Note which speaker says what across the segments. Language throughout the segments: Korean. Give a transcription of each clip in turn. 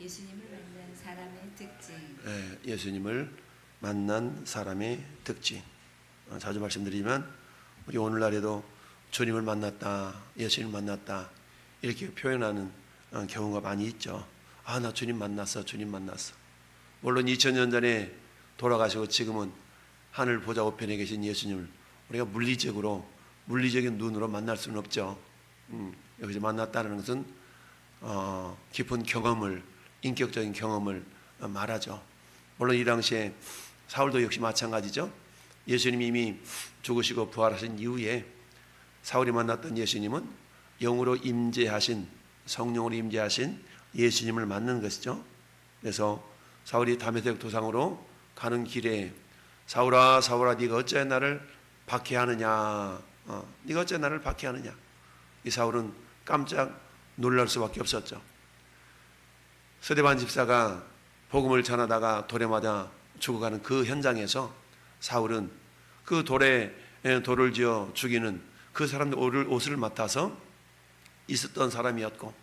Speaker 1: 예수님을 만난 사람의 특징.
Speaker 2: 예수님을 만난 사람의 특징. 자주 말씀드리지만 우리 오늘날에도 주님을 만났다, 예수님을 만났다 이렇게 표현하는 경우가 많이 있죠. 아, 나 주님 만났어, 주님 만났어. 물론 2000년 전에 돌아가시고 지금은 하늘 보좌 우편에 계신 예수님을 우리가 물리적인 눈으로 만날 수는 없죠. 여기서 만났다는 것은 깊은 경험을, 인격적인 경험을 말하죠. 물론 이 당시에 사울도 역시 마찬가지죠. 예수님이 이미 죽으시고 부활하신 이후에 사울이 만났던 예수님은 영으로 임재하신, 성령으로 임재하신 예수님을 만난 것이죠. 그래서 사울이 다메섹 도상으로 가는 길에 사울아 사울아 네가 어찌 나를 박해하느냐, 네가 어찌 나를 박해하느냐. 이 사울은 깜짝 놀랄 수밖에 없었죠. 스데반 집사가 복음을 전하다가 돌에 맞아 죽어가는 그 현장에서 사울은 그 돌에 돌을 지어 죽이는 그 사람들 옷을 맡아서 있었던 사람이었고,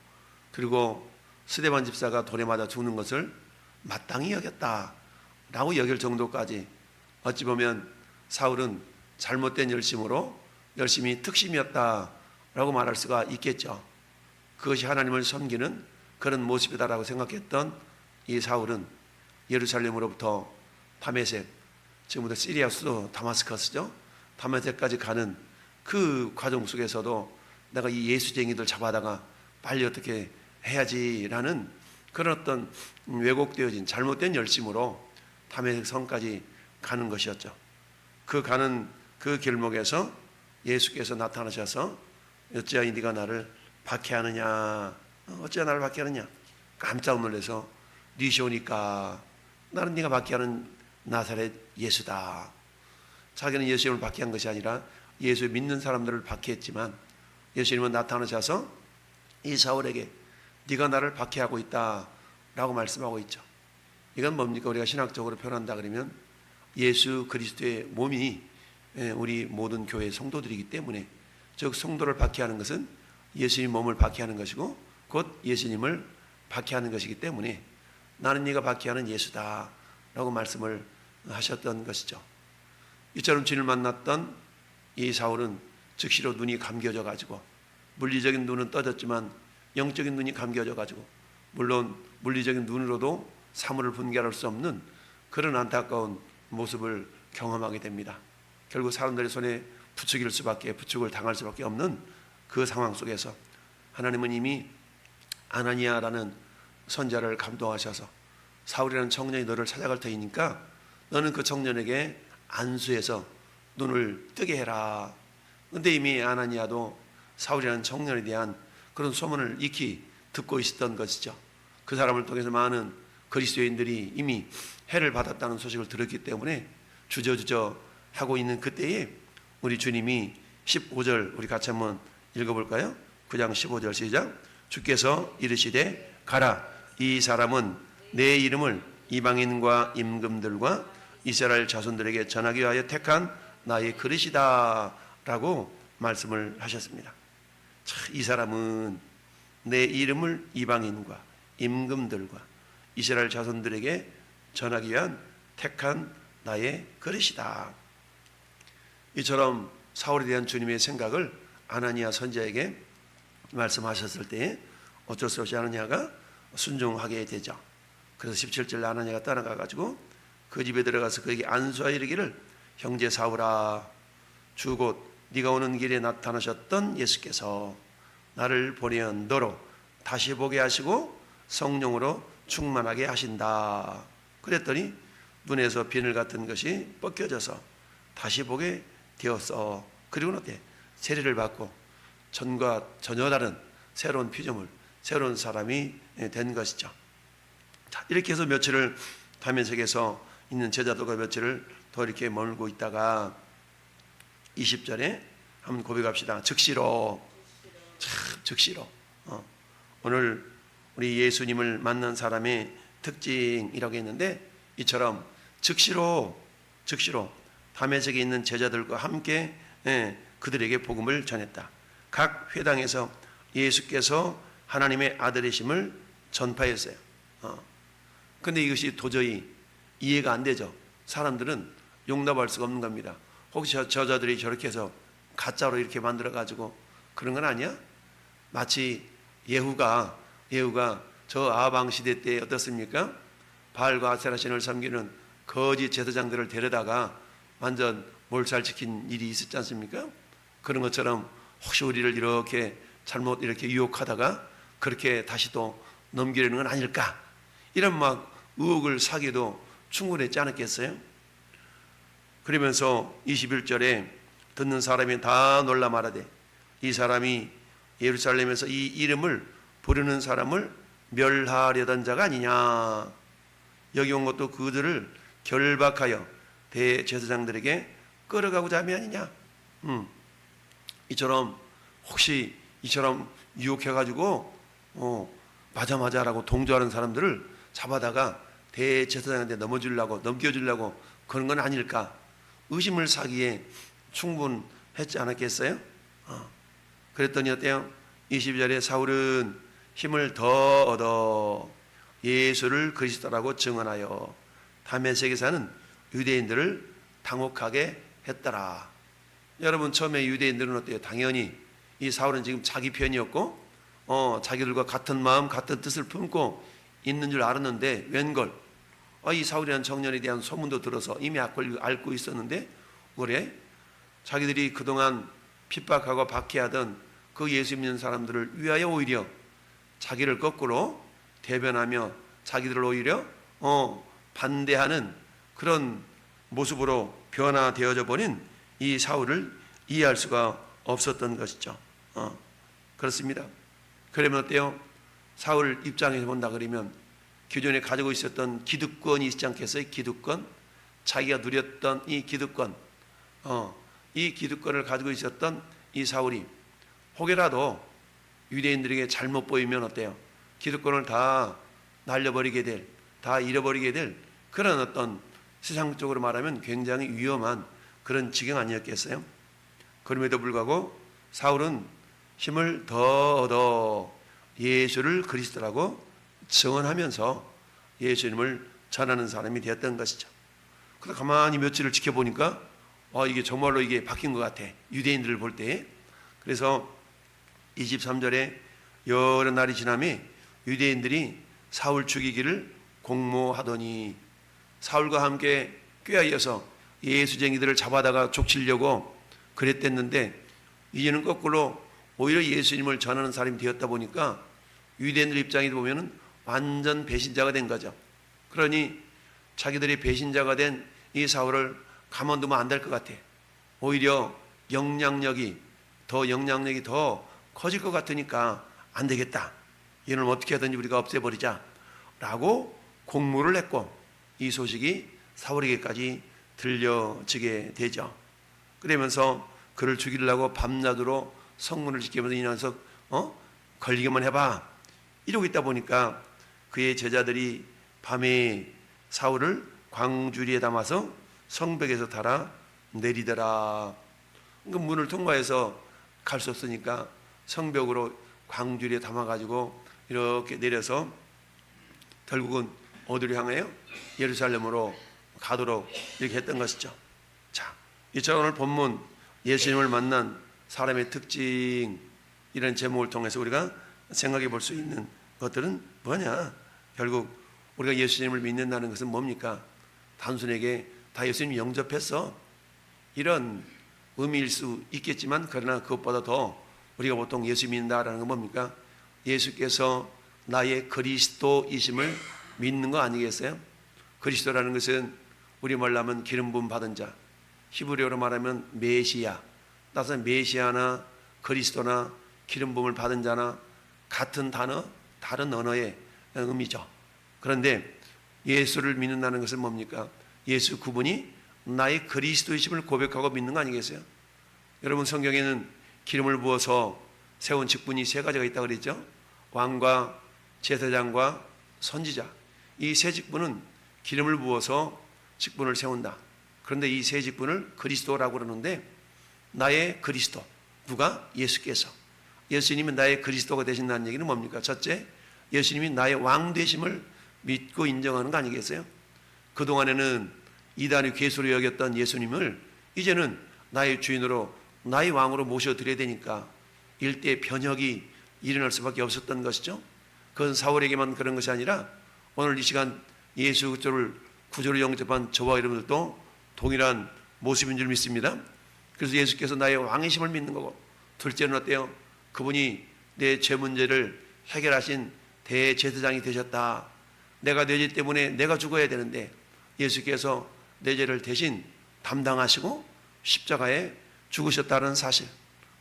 Speaker 2: 그리고 스데반 집사가 돌에 맞아 죽는 것을 마땅히 여겼다라고 여길 정도까지, 어찌 보면 사울은 잘못된 열심이 특심이었다라고 말할 수가 있겠죠. 그것이 하나님을 섬기는 그런 모습이다라고 생각했던 이 사울은 예루살렘으로부터 다메섹, 지금부터 시리아 수도 다마스커스죠, 다메섹까지 가는 그 과정 속에서도 내가 이 예수쟁이들 잡아다가 빨리 어떻게 해야지라는 그런 어떤 왜곡되어진 잘못된 열심으로 다메섹 성까지 가는 것이었죠. 그 가는 그 길목에서 예수께서 나타나셔서 어찌하여 네가 나를 박해하느냐, 어찌하여 나를 박해하느냐. 깜짝 놀라서 니시오니까 나는 네가 박해하는 나사렛 예수다. 자기는 예수님을 박해한 것이 아니라 예수 믿는 사람들을 박해했지만 예수님은 나타나셔서 이 사울에게 네가 나를 박해하고 있다라고 말씀하고 있죠. 이건 뭡니까? 우리가 신학적으로 표현한다 그러면 예수 그리스도의 몸이 우리 모든 교회 성도들이기 때문에, 즉 성도를 박해하는 것은 예수님 몸을 박해하는 것이고 곧 예수님을 박해하는 것이기 때문에 나는 네가 박해하는 예수다 라고 말씀을 하셨던 것이죠. 이처럼 주님을 만났던 이 사울은 즉시로 눈이 감겨져 가지고, 물리적인 눈은 떠졌지만 영적인 눈이 감겨져 가지고, 물론 물리적인 눈으로도 사물을 분별할 수 없는 그런 안타까운 모습을 경험하게 됩니다. 결국 사람들의 손에 부축을 당할 수밖에 없는 그 상황 속에서 하나님은 이미 아나니아라는 선자를 감동하셔서 사울이라는 청년이 너를 찾아갈 터이니까 너는 그 청년에게 안수해서 눈을 뜨게 해라. 그런데 이미 아나니아도 사울이라는 청년에 대한 그런 소문을 익히 듣고 있었던 것이죠. 그 사람을 통해서 많은 그리스도인들이 이미 해를 받았다는 소식을 들었기 때문에 주저주저 하고 있는 그때에 우리 주님이 15절 우리 같이 한번 읽어볼까요? 9장 15절 시작. 주께서 이르시되 가라, 이 사람은 내 이름을 이방인과 임금들과 이스라엘 자손들에게 전하기 위하여 택한 나의 그릇이다 라고 말씀을 하셨습니다. 이 사람은 내 이름을 이방인과 임금들과 이스라엘 자손들에게 전하기 위한 택한 나의 그릇이다. 이처럼 사울에 대한 주님의 생각을 아나니아 선지자에게 말씀하셨을 때 어쩔 수 없이 아나니아가 순종하게 되죠. 그래서 17절 아나니아가 떠나가 가지고 그 집에 들어가서 그에게 안수하여 이르기를 형제 사울아, 주 곧 네가 오는 길에 나타나셨던 예수께서 나를 보내어 너로 다시 보게 하시고 성령으로 충만하게 하신다. 그랬더니 눈에서 비늘 같은 것이 벗겨져서 다시 보게 되었어. 그리고는 어때? 세례를 받고 전과 전혀 다른 새로운 피조물, 새로운 사람이 된 것이죠. 자, 이렇게 해서 며칠을 다메섹에서 있는 제자들과 며칠을 더 이렇게 머물고 있다가 20절에 한번 고백합시다. 즉시로. 오늘 우리 예수님을 만난 사람의 특징이라고 했는데, 이처럼 즉시로 다메섹에 있는 제자들과 함께 그들에게 복음을 전했다. 각 회당에서 예수께서 하나님의 아들이심을 전파했어요. 근데 이것이 도저히 이해가 안 되죠. 사람들은 용납할 수가 없는 겁니다. 혹시 저자들이 저렇게 해서 가짜로 이렇게 만들어 가지고 그런 건 아니야? 마치 예후가 저 아방 시대 때 어떻습니까? 바알과 아세라 신을 섬기는 거짓 제사장들을 데려다가 완전 몰살시킨 일이 있었지 않습니까? 그런 것처럼 혹시 우리를 이렇게 잘못 이렇게 유혹하다가 그렇게 다시 또 넘기려는 건 아닐까? 이런 막 의혹을 사기도 충분했지 않았겠어요? 그러면서 21절에 듣는 사람이 다 놀라 말하되 이 사람이 예루살렘에서 이 이름을 부르는 사람을 멸하려던 자가 아니냐. 여기 온 것도 그들을 결박하여 대제사장들에게 끌어가고자 함이 아니냐. 이처럼 혹시 이처럼 유혹해가지고 맞아라고 동조하는 사람들을 잡아다가 대제사장한테 넘겨주려고 그런 건 아닐까. 의심을 사기에 충분했지 않았겠어요? 그랬더니 어때요? 22절에 사울은 힘을 더 얻어 예수를 그리스도라고 증언하여 다메섹에 사는 유대인들을 당혹하게 했더라. 여러분, 처음에 유대인들은 어때요? 당연히 이 사울은 지금 자기 편이었고 자기들과 같은 마음 같은 뜻을 품고 있는 줄 알았는데 웬걸 이 사울이라는 청년에 대한 소문도 들어서 이미 앓고 있었는데 그래? 자기들이 그동안 핍박하고 박해하던 그 예수 믿는 사람들을 위하여 오히려 자기를 거꾸로 대변하며 자기들을 오히려 반대하는 그런 모습으로 변화되어져 버린 이 사울을 이해할 수가 없었던 것이죠. 그렇습니다. 그러면 어때요? 사울 입장에서 본다 그러면 기존에 가지고 있었던 기득권이 있지 않겠어요? 기득권, 자기가 누렸던 이 기득권, 이 기득권을 가지고 있었던 이 사울이 혹여라도 유대인들에게 잘못 보이면 어때요? 기득권을 다 날려버리게 될, 다 잃어버리게 될 그런 어떤 세상적으로 말하면 굉장히 위험한 그런 지경 아니었겠어요? 그럼에도 불구하고 사울은 힘을 더 얻어 예수를 그리스도라고 증언하면서 예수님을 전하는 사람이 되었던 것이죠. 그래서 가만히 며칠을 지켜보니까 이게 정말로 이게 바뀐 것 같아. 유대인들을 볼 때. 그래서 23절에 여러 날이 지나며 유대인들이 사울 죽이기를 공모하더니 사울과 함께 꾀하여서 예수쟁이들을 잡아다가 족치려고 그랬댔는데 이제는 거꾸로 오히려 예수님을 전하는 사람이 되었다 보니까 유대인들 입장에서 보면은 완전 배신자가 된 거죠. 그러니 자기들이 배신자가 된 이 사울을 가만두면 안 될 것 같아. 오히려 영향력이 더 커질 것 같으니까 안 되겠다. 이놈을 어떻게 하든지 우리가 없애버리자 라고 공모를 했고 이 소식이 사울에게까지 들려지게 되죠. 그러면서 그를 죽이려고 밤낮으로 성문을 지키면서 이 녀석 걸리기만 해봐 이러고 있다 보니까 그의 제자들이 밤에 사울을 광주리에 담아서 성벽에서 달아 내리더라. 그러니까 문을 통과해서 갈 수 없으니까 성벽으로 광주리에 담아가지고 이렇게 내려서 결국은 어디로 향해요? 예루살렘으로 가도록 이렇게 했던 것이죠. 자, 이처럼 오늘 본문 예수님을 만난 사람의 특징 이런 제목을 통해서 우리가 생각해 볼 수 있는 것들은 뭐냐? 결국 우리가 예수님을 믿는다는 것은 뭡니까? 단순하게 다 예수님 영접했어 이런 의미일 수 있겠지만 그러나 그것보다 더 우리가 보통 예수 믿는다라는 건 뭡니까? 예수께서 나의 그리스도이심을 믿는 거 아니겠어요? 그리스도라는 것은 우리말로 하면 기름 부음 받은 자, 히브리어로 말하면 메시아, 따라서 메시아나 그리스도나 기름 부음을 받은 자나 같은 단어, 다른 언어의 의미죠. 그런데 예수를 믿는다는 것은 뭡니까? 예수 그분이 나의 그리스도이심을 고백하고 믿는 거 아니겠어요? 여러분 성경에는 기름을 부어서 세운 직분이 세 가지가 있다고 그랬죠. 왕과 제사장과 선지자. 이 세 직분은 기름을 부어서 직분을 세운다. 그런데 이 세 직분을 그리스도라고 그러는데 나의 그리스도. 누가? 예수께서. 예수님이 나의 그리스도가 되신다는 얘기는 뭡니까? 첫째, 예수님이 나의 왕 되심을 믿고 인정하는 거 아니겠어요? 그동안에는 이단의 괴수로 여겼던 예수님을 이제는 나의 주인으로, 나의 왕으로 모셔드려야 되니까 일대 변혁이 일어날 수밖에 없었던 것이죠. 그건 사울에게만 그런 것이 아니라 오늘 이 시간 예수 그리스도를 구주로 영접한 저와 여러분들도 동일한 모습인 줄 믿습니다. 그래서 예수께서 나의 왕이심을 믿는 거고, 둘째는 어때요? 그분이 내 죄 문제를 해결하신 대제사장이 되셨다. 내가 내 죄 때문에 내가 죽어야 되는데 예수께서 내 죄를 대신 담당하시고 십자가에 죽으셨다는 사실,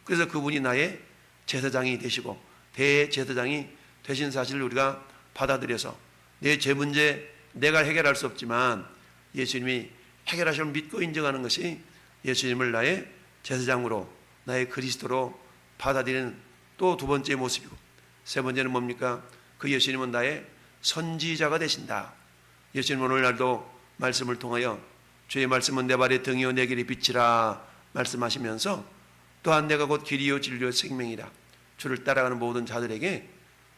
Speaker 2: 그래서 그분이 나의 제사장이 되시고 대제사장이 되신 사실을 우리가 받아들여서 내 죄 문제 내가 해결할 수 없지만 예수님이 해결하심을 믿고 인정하는 것이 예수님을 나의 제사장으로, 나의 그리스도로 받아들이는 또 두 번째 모습이고, 세 번째는 뭡니까? 그 예수님은 나의 선지자가 되신다. 예수님은 오늘날도 말씀을 통하여 주의 말씀은 내 발의 등이요 내 길의 빛이라 말씀하시면서 또한 내가 곧 길이요 진리요 생명이라, 주를 따라가는 모든 자들에게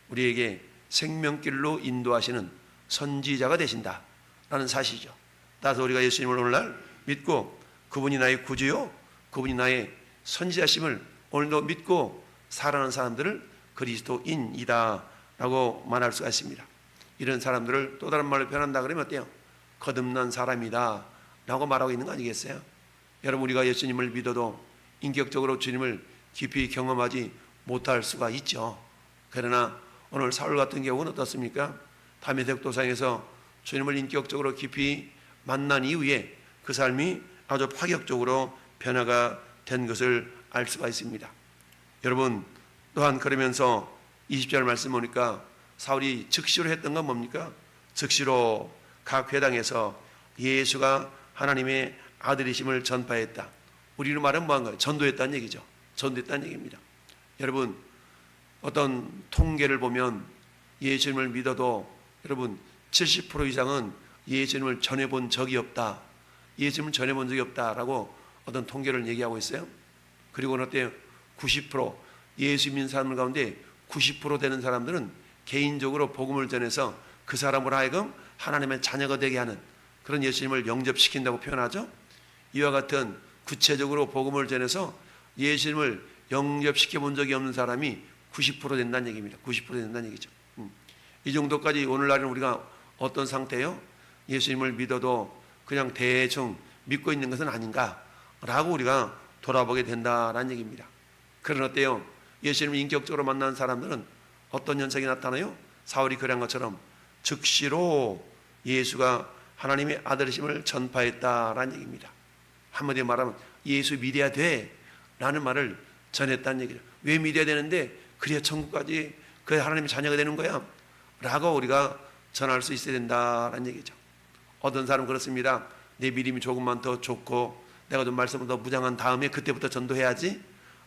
Speaker 2: 우리에게 생명길로 인도하시는 선지자가 되신다 라는 사실이죠. 따라서 우리가 예수님을 오늘날 믿고 그분이 나의 구주요, 그분이 나의 선지자심을 오늘도 믿고 살아가는 사람들을 그리스도인이다 라고 말할 수가 있습니다. 이런 사람들을 또 다른 말로 표현한다 그러면 어때요? 거듭난 사람이다 라고 말하고 있는 거 아니겠어요? 여러분, 우리가 예수님을 믿어도 인격적으로 주님을 깊이 경험하지 못할 수가 있죠. 그러나 오늘 사울 같은 경우는 어떻습니까? 다메섹 도상에서 주님을 인격적으로 깊이 만난 이후에 그 삶이 아주 파격적으로 변화가 된 것을 알 수가 있습니다. 여러분, 또한 그러면서 20절 말씀 보니까 사울이 즉시로 했던 건 뭡니까? 즉시로 각 회당에서 예수가 하나님의 아들이심을 전파했다. 우리로 말하면 뭐한 거예요? 전도했다는 얘기죠. 전도했다는 얘기입니다. 여러분, 어떤 통계를 보면 예수님을 믿어도 여러분 70% 이상은 예수님을 전해본 적이 없다. 예수님을 전해본 적이 없다라고 어떤 통계를 얘기하고 있어요. 그리고는 어때요? 90% 예수 믿는 사람들 가운데 90% 되는 사람들은 개인적으로 복음을 전해서 그 사람으로 하여금 하나님의 자녀가 되게 하는 그런 예수님을 영접시킨다고 표현하죠. 이와 같은 구체적으로 복음을 전해서 예수님을 영접시켜 본 적이 없는 사람이 90% 된다는 얘기입니다. 90% 된다는 얘기죠. 이 정도까지 오늘날은 우리가 어떤 상태예요? 예수님을 믿어도 그냥 대충 믿고 있는 것은 아닌가라고 우리가 돌아보게 된다라는 얘기입니다. 그런 어때요? 예수님을 인격적으로 만난 사람들은 어떤 현상이 나타나요? 사울이 그런 것처럼 즉시로 예수가 하나님의 아들이심을 전파했다라는 얘기입니다. 한마디로 말하면 예수 믿어야 돼 라는 말을 전했다는 얘기죠. 왜 믿어야 되는데? 그래야 천국까지, 그래야 하나님의 자녀가 되는 거야 라고 우리가 전할 수 있어야 된다라는 얘기죠. 어떤 사람은 그렇습니다. 내 믿음이 조금만 더 좋고 내가 좀 말씀을 더 무장한 다음에 그때부터 전도해야지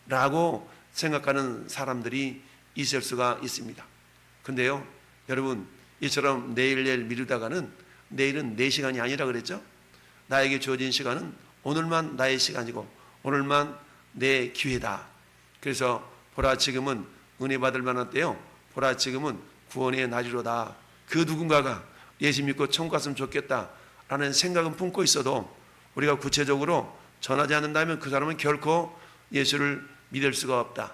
Speaker 2: 라고 생각하는 사람들이 있을 수가 있습니다. 근데요, 여러분, 이처럼 내일 미루다가는 내일은 내 시간이 아니라 그랬죠. 나에게 주어진 시간은 오늘만 나의 시간이고 오늘만 내 기회다. 그래서 보라 지금은 은혜 받을 만한 때요, 보라 지금은 구원의 날이로다. 그 누군가가 예수 믿고 천국 갔으면 좋겠다 라는 생각은 품고 있어도 우리가 구체적으로 전하지 않는다면 그 사람은 결코 예수를 믿을 수가 없다.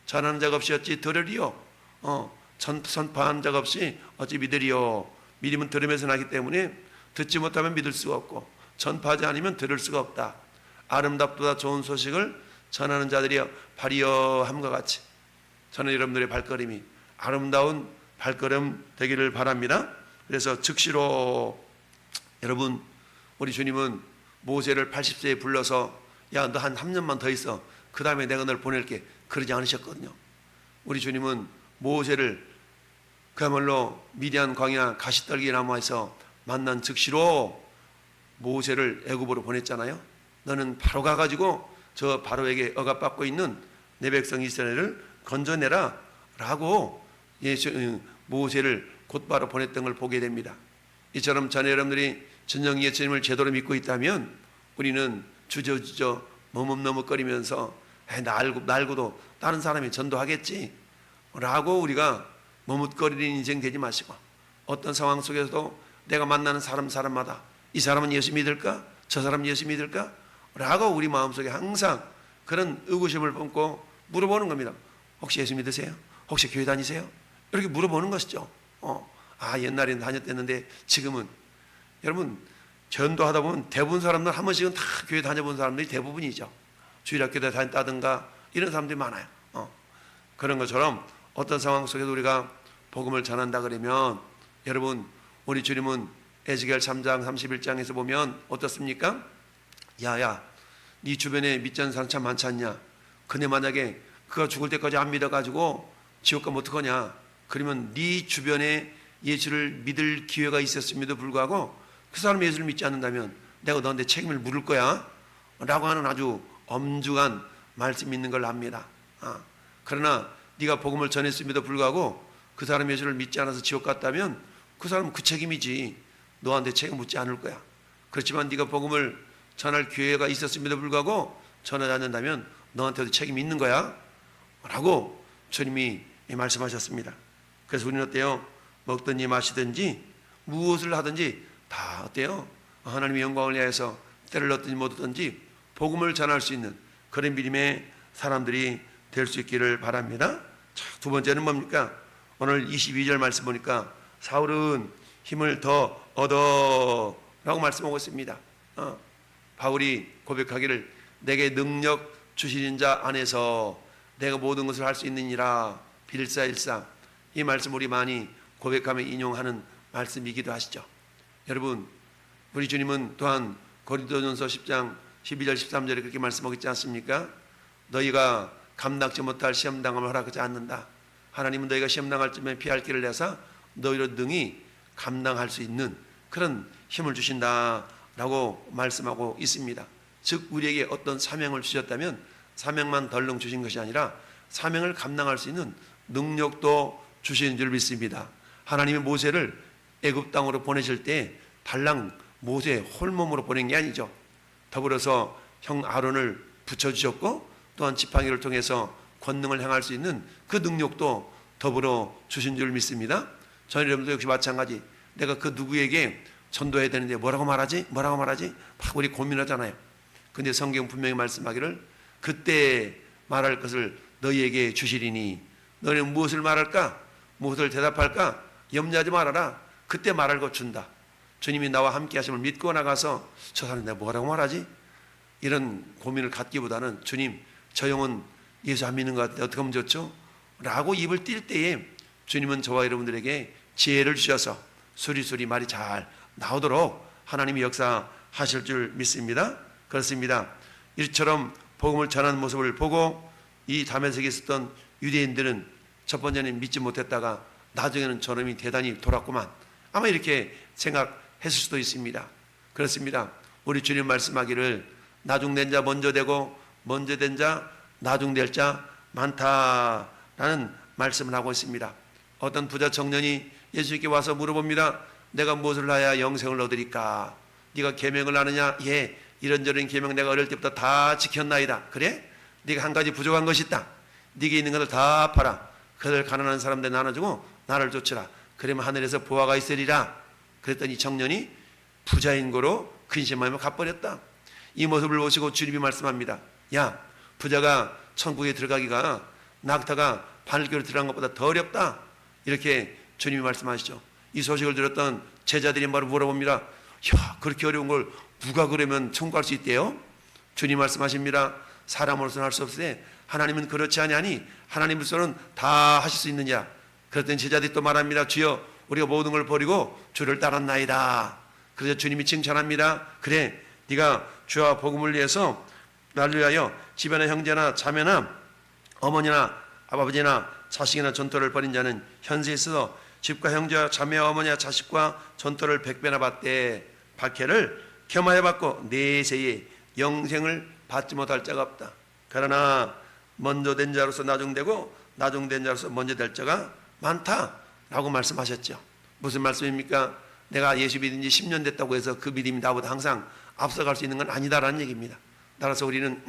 Speaker 2: 전하는 자가 없이 어찌 들으리요? 선포한 자가 없이 어찌 믿으리요? 믿음은 들으면서 나기 때문에 듣지 못하면 믿을 수가 없고 전파하지 않으면 들을 수가 없다. 아름답도다 좋은 소식을 전하는 자들이 발이여 함과 같이 저는 여러분들의 발걸음이 아름다운 발걸음 되기를 바랍니다. 그래서 즉시로 여러분, 우리 주님은 모세를 80세에 불러서 야, 너 한 3년만 더 있어. 그 다음에 내가 널 보낼게. 그러지 않으셨거든요. 우리 주님은 모세를 그야말로 미디안 광야 가시떨기 나무에서 만난 즉시로 모세를 애굽으로 보냈잖아요. 너는 바로 가가지고 저 바로에게 억압받고 있는 내 백성 이스라엘을 건져내라 라고 모세를 곧바로 보냈던 걸 보게 됩니다. 이처럼 전에 여러분들이 진정 예수님을 제대로 믿고 있다면 우리는 주저주저 머뭇머뭇거리면서 날고도 다른 사람이 전도하겠지 라고 우리가 머뭇거리는 인생 되지 마시고 어떤 상황 속에서도 내가 만나는 사람마다 이 사람은 예수 믿을까? 저 사람은 예수 믿을까? 라고 우리 마음속에 항상 그런 의구심을 품고 물어보는 겁니다. 혹시 예수 믿으세요? 혹시 교회 다니세요? 이렇게 물어보는 것이죠. 옛날에는 다녔댔는데 지금은. 여러분, 전도하다 보면 대부분 사람들 한 번씩은 다 교회 다녀본 사람들이 대부분이죠. 주일학교에 다녔다든가 이런 사람들이 많아요. 그런 것처럼 어떤 상황 속에서 우리가 복음을 전한다 그러면, 여러분, 우리 주님은 에스겔 3장 31장에서 보면 어떻습니까? 야야, 네 주변에 믿지 않는 사람 참 많지 않냐? 근데 만약에 그가 죽을 때까지 안 믿어가지고 지옥 가면 어떡하냐? 그러면 네 주변에 예수를 믿을 기회가 있었음에도 불구하고 그 사람이 예수를 믿지 않는다면 내가 너한테 책임을 물을 거야 라고 하는 아주 엄중한 말씀이 있는 걸 압니다. 그러나 네가 복음을 전했음에도 불구하고 그 사람이 예수를 믿지 않아서 지옥 갔다면 그 사람은 그 책임이지 너한테 책임 묻지 않을 거야. 그렇지만 네가 복음을 전할 기회가 있었음에도 불구하고 전하지 않는다면 너한테도 책임이 있는 거야 라고 주님이 말씀하셨습니다. 그래서 우리는 어때요? 먹든지 마시든지 무엇을 하든지 다 어때요? 하나님의 영광을 위해서 때를 얻든지 못 얻든지 복음을 전할 수 있는 그런 믿음의 사람들이 될 수 있기를 바랍니다. 자, 두 번째는 뭡니까? 오늘 22절 말씀 보니까 사울은 힘을 더 얻어 라고 말씀하고 있습니다. 바울이 고백하기를 내게 능력 주시는 자 안에서 내가 모든 것을 할 수 있느니라. 빌사일상. 이 말씀 우리 많이 고백하며 인용하는 말씀이기도 하시죠. 여러분, 우리 주님은 또한 고린도전서 10장 12절 13절에 그렇게 말씀하고 있지 않습니까? 너희가 감당치 못할 시험당함을 허락하지 않는다. 하나님은 너희가 시험당할 쯤에 피할 길을 내사 너희로 능히 감당할 수 있는 그런 힘을 주신다라고 말씀하고 있습니다. 즉 우리에게 어떤 사명을 주셨다면 사명만 덜렁 주신 것이 아니라 사명을 감당할 수 있는 능력도 주신 줄 믿습니다. 하나님이 모세를 애굽 땅으로 보내실 때 달랑 모세 홀몸으로 보낸 게 아니죠. 더불어서 형 아론을 붙여주셨고 또한 지팡이를 통해서 권능을 행할 수 있는 그 능력도 더불어 주신 줄 믿습니다. 저희 여러분도 역시 마찬가지. 내가 그 누구에게 전도해야 되는데 뭐라고 말하지? 막 우리 고민하잖아요. 근데 성경 분명히 말씀하기를 그때 말할 것을 너희에게 주시리니 너희는 무엇을 말할까? 무엇을 대답할까? 염려하지 말아라. 그때 말할 것 준다. 주님이 나와 함께 하심을 믿고 나가서 저 사람 내가 뭐라고 말하지? 이런 고민을 갖기보다는 주님 저 영혼 예수 안 믿는 것 같은데 어떻게 하면 좋죠? 라고 입을 띨 때에 주님은 저와 여러분들에게 지혜를 주셔서 수리수리 말이 잘 나오도록 하나님이 역사하실 줄 믿습니다. 그렇습니다. 이처럼 복음을 전하는 모습을 보고 이 다메섹에 있었던 유대인들은 첫 번째는 믿지 못했다가 나중에는 저놈이 대단히 돌았구만. 아마 이렇게 생각했을 수도 있습니다. 그렇습니다. 우리 주님 말씀하기를 나중된 자 먼저 되고 먼저 된 자 나중될 자 많다라는 말씀을 하고 있습니다. 어떤 부자 청년이 예수님께 와서 물어봅니다. 내가 무엇을 하야 영생을 얻으리까? 네가 계명을 아느냐? 예, 이런저런 계명 내가 어릴 때부터 다 지켰나이다. 그래? 네가 한 가지 부족한 것이 있다. 네게 있는 것을 다 팔아 그들 가난한 사람들 나눠주고 나를 쫓으라. 그러면 하늘에서 보화가 있으리라. 그랬더니 청년이 부자인 거로 근심하며 갚버렸다. 이 모습을 보시고 주님이 말씀합니다. 야, 부자가 천국에 들어가기가 낙타가 바늘귀로 들어간 것보다 더 어렵다. 이렇게 주님이 말씀하시죠. 이 소식을 들었던 제자들이 바로 물어봅니다. 야, 그렇게 어려운 걸 누가 그러면 천국 갈 수 있대요? 주님 말씀하십니다. 사람으로서는 할 수 없으되 하나님은 그렇지 아니하니 하나님으로서는 다 하실 수 있느냐. 그랬더니 제자들이 또 말합니다. 주여 우리가 모든 걸 버리고 주를 따랐나이다. 그래서 주님이 칭찬합니다. 그래, 네가 주와 복음을 위해서 나를 위하여 집안의 형제나 자매나 어머니나 아버지나 자식이나 전토를 벌인 자는 현세에 있어서 집과 형제와 자매와 어머니와 자식과 전토를 100배나 받되 박해를 겸하여 받고 내세에 영생을 받지 못할 자가 없다. 그러나 먼저 된 자로서 나중되고 나중된 자로서 먼저 될 자가 많다라고 말씀하셨죠. 무슨 말씀입니까? 내가 예수 믿은 지 10년 됐다고 해서 그 믿음이 나보다 항상 앞서갈 수 있는 건 아니다라는 얘기입니다. 따라서 우리는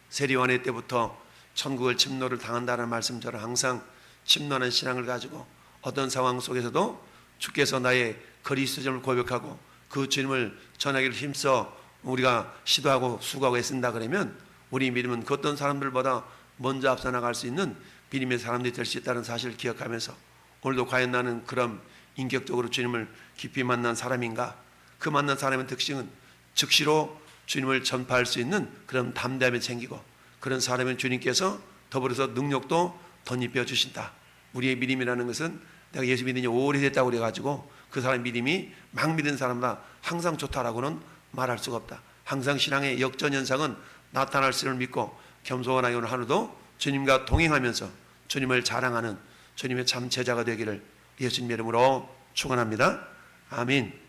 Speaker 2: 세리완회 때부터 천국을 침노를 당한다는 말씀처럼 항상 침노하는 신앙을 가지고 어떤 상황 속에서도 주께서 나의 그리스도점을 고백하고 그 주님을 전하기를 힘써 우리가 시도하고 수고하고 애쓴다 그러면 우리 믿음은 그 어떤 사람들보다 먼저 앞서 나갈 수 있는 믿음의 사람들이 될 수 있다는 사실을 기억하면서 오늘도 과연 나는 그런 인격적으로 주님을 깊이 만난 사람인가? 그 만난 사람의 특징은 즉시로 주님을 전파할 수 있는 그런 담대함이 생기고 그런 사람은 주님께서 더불어서 능력도 덧입혀 주신다. 우리의 믿음이라는 것은 내가 예수 믿은 지 오래됐다고 그래가지고 그 사람의 믿음이 막 믿은 사람보다 항상 좋다라고는 말할 수가 없다. 항상 신앙의 역전현상은 나타날 수를 믿고 겸손하게 오늘 하루도 주님과 동행하면서 주님을 자랑하는 주님의 참 제자가 되기를 예수님 이름으로 축원합니다. 아멘.